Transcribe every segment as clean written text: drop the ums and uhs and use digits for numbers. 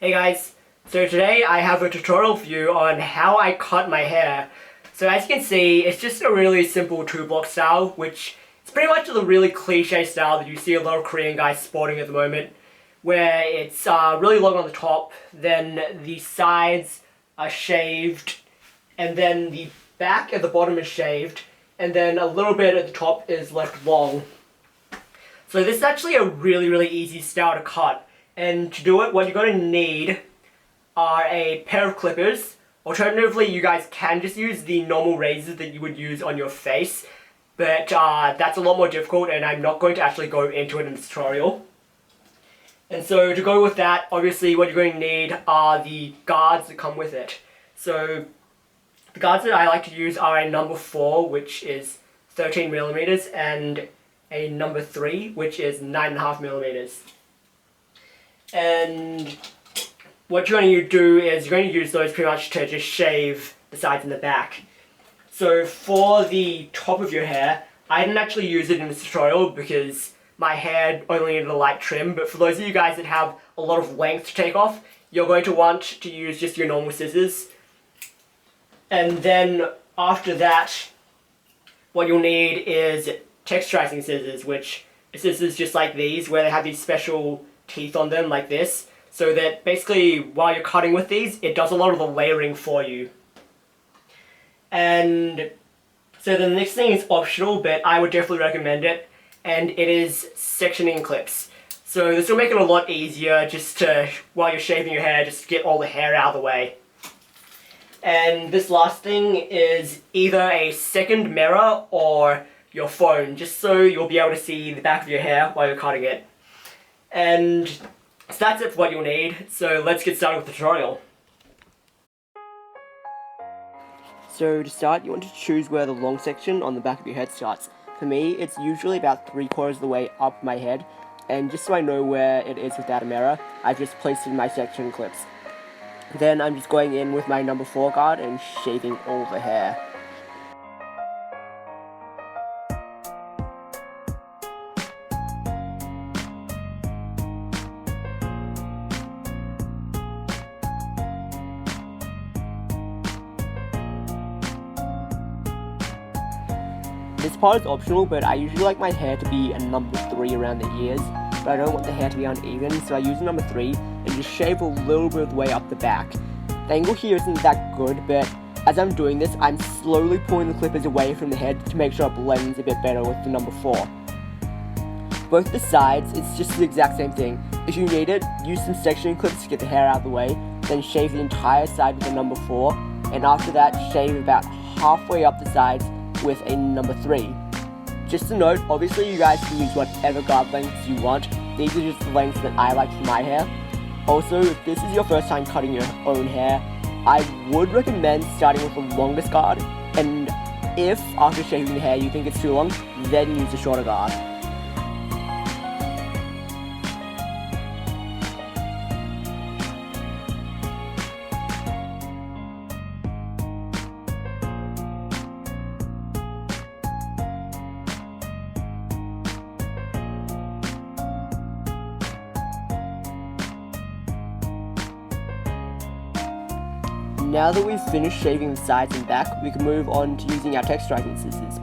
Hey guys, so today I have a tutorial for you on how I cut my hair. So as you can see, it's just a really simple 2-block style, which is pretty much the really cliche style that you see a lot of Korean guys sporting at the moment, where it's really long on the top, then the sides are shaved, and then the back at the bottom is shaved, and then a little bit at the top is left long. So this is actually a really easy style to cut. And to do it, what you're going to need are a pair of clippers. Alternatively, you guys can just use the normal razors that you would use on your face, but that's a lot more difficult and I'm not going to actually go into it in this tutorial. And so to go with that, obviously what you're going to need are the guards that come with it. So the guards that I like to use are a number 4, which is 13mm, and a number 3, which is 9.5mm. And what you're going to do is you're going to use those pretty much to just shave the sides and the back. So for the top of your hair, I didn't actually use it in this tutorial because my hair only needed a light trim, but for those of you guys that have a lot of length to take off, you're going to want to use just your normal scissors. And then after that, what you'll need is texturizing scissors, which are scissors just like these, where they have these special teeth on them like this, so that basically while you're cutting with these, it does a lot of the layering for you. And so the next thing is optional, but I would definitely recommend it, and it is sectioning clips. So this will make it a lot easier just to, while you're shaving your hair, just get all the hair out of the way. And this last thing is either a second mirror or your phone, just so you'll be able to see the back of your hair while you're cutting it. And so that's it for what you'll need, so let's get started with the tutorial. So to start, you want to choose where the long section on the back of your head starts. For me, it's usually about 3/4 of the way up my head, and just so I know where it is without a mirror, I've just placed it in my section clips. Then I'm just going in with my number 4 guard and shaving all the hair. This part is optional, but I usually like my hair to be a number 3 around the ears, but I don't want the hair to be uneven, so I use a number 3 and just shave a little bit of the way up the back. The angle here isn't that good, but as I'm doing this, I'm slowly pulling the clippers away from the head to make sure it blends a bit better with the number 4. Both the sides, it's just the exact same thing. If you need it, use some sectioning clips to get the hair out of the way, then shave the entire side with a number 4, and after that, shave about halfway up the sides with a number 3. Just a note, obviously you guys can use whatever guard lengths you want. These are just the lengths that I like for my hair. Also, if this is your first time cutting your own hair, I would recommend starting with the longest guard, and if after shaving the hair you think it's too long, then use a shorter guard. Now that we've finished shaving the sides and back, we can move on to using our texturizing scissors.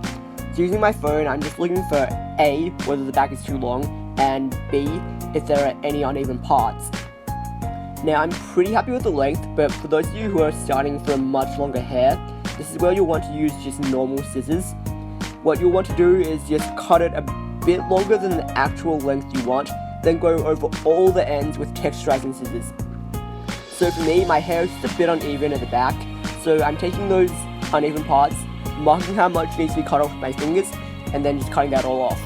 So using my phone, I'm just looking for A, whether the back is too long, and B, if there are any uneven parts. Now I'm pretty happy with the length, but for those of you who are starting from much longer hair, this is where you'll want to use just normal scissors. What you'll want to do is just cut it a bit longer than the actual length you want, then go over all the ends with texturizing scissors. So for me, my hair is just a bit uneven at the back, so I'm taking those uneven parts, marking how much needs to be cut off with my fingers, and then just cutting that all off.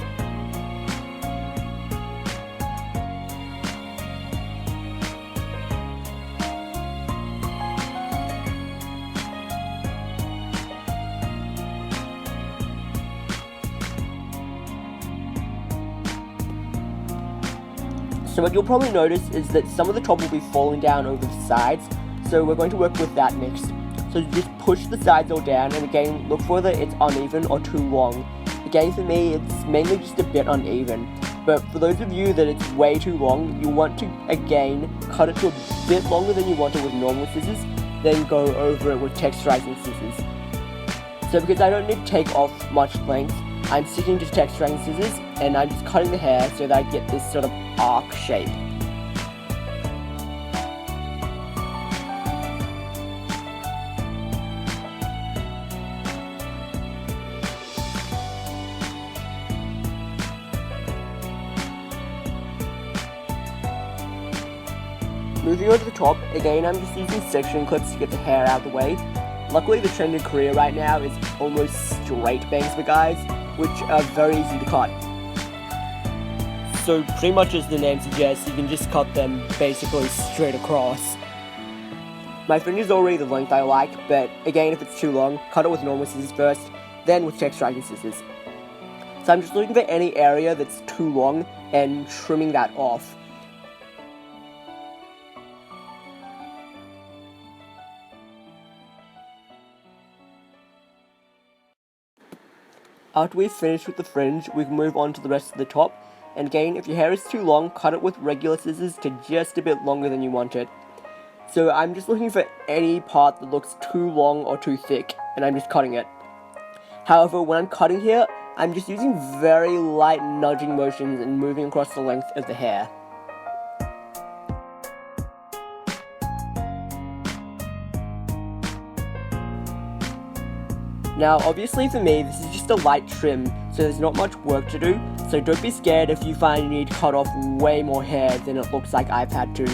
So what you'll probably notice is that some of the top will be falling down over the sides, so we're going to work with that next. So just push the sides all down, and again, look for whether it's uneven or too long. Again, for me, it's mainly just a bit uneven. But for those of you that it's way too long, you want to, again, cut it to a bit longer than you want it with normal scissors, then go over it with texturizing scissors. So because I don't need to take off much length, I'm sticking to texturizing scissors, and I'm just cutting the hair so that I get this sort of arc shape. Moving on to the top, again I'm just using section clips to get the hair out of the way. Luckily the trend in Korea right now is almost straight bangs for guys, which are very easy to cut. So pretty much as the name suggests, you can just cut them basically straight across. My fringe is already the length I like, but again if it's too long, cut it with normal scissors first, then with texturizing scissors. So I'm just looking for any area that's too long and trimming that off. After we've finished with the fringe, we can move on to the rest of the top, and again, if your hair is too long, cut it with regular scissors to just a bit longer than you want it. So I'm just looking for any part that looks too long or too thick, and I'm just cutting it. However, when I'm cutting here, I'm just using very light nudging motions and moving across the length of the hair. Now, obviously for me, this is just a light trim, so there's not much work to do, so don't be scared if you find you need to cut off way more hair than it looks like I've had to.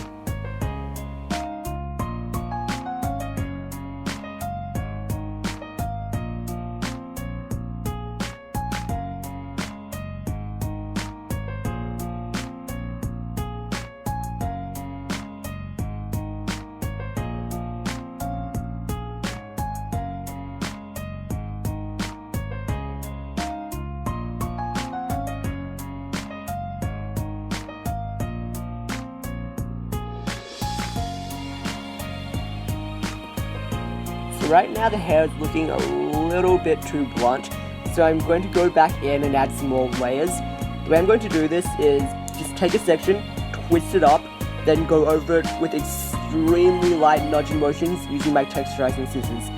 Right now the hair is looking a little bit too blunt, so I'm going to go back in and add some more layers. The way I'm going to do this is just take a section, twist it up, then go over it with extremely light nudging motions using my texturizing scissors.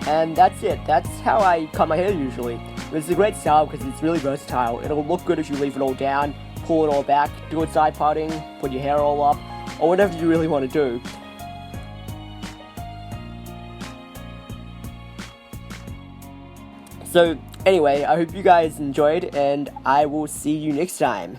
And that's it. That's how I cut my hair usually. It's a great style because it's really versatile. It'll look good if you leave it all down, pull it all back, do a side parting, put your hair all up, or whatever you really want to do. So anyway, I hope you guys enjoyed, and I will see you next time.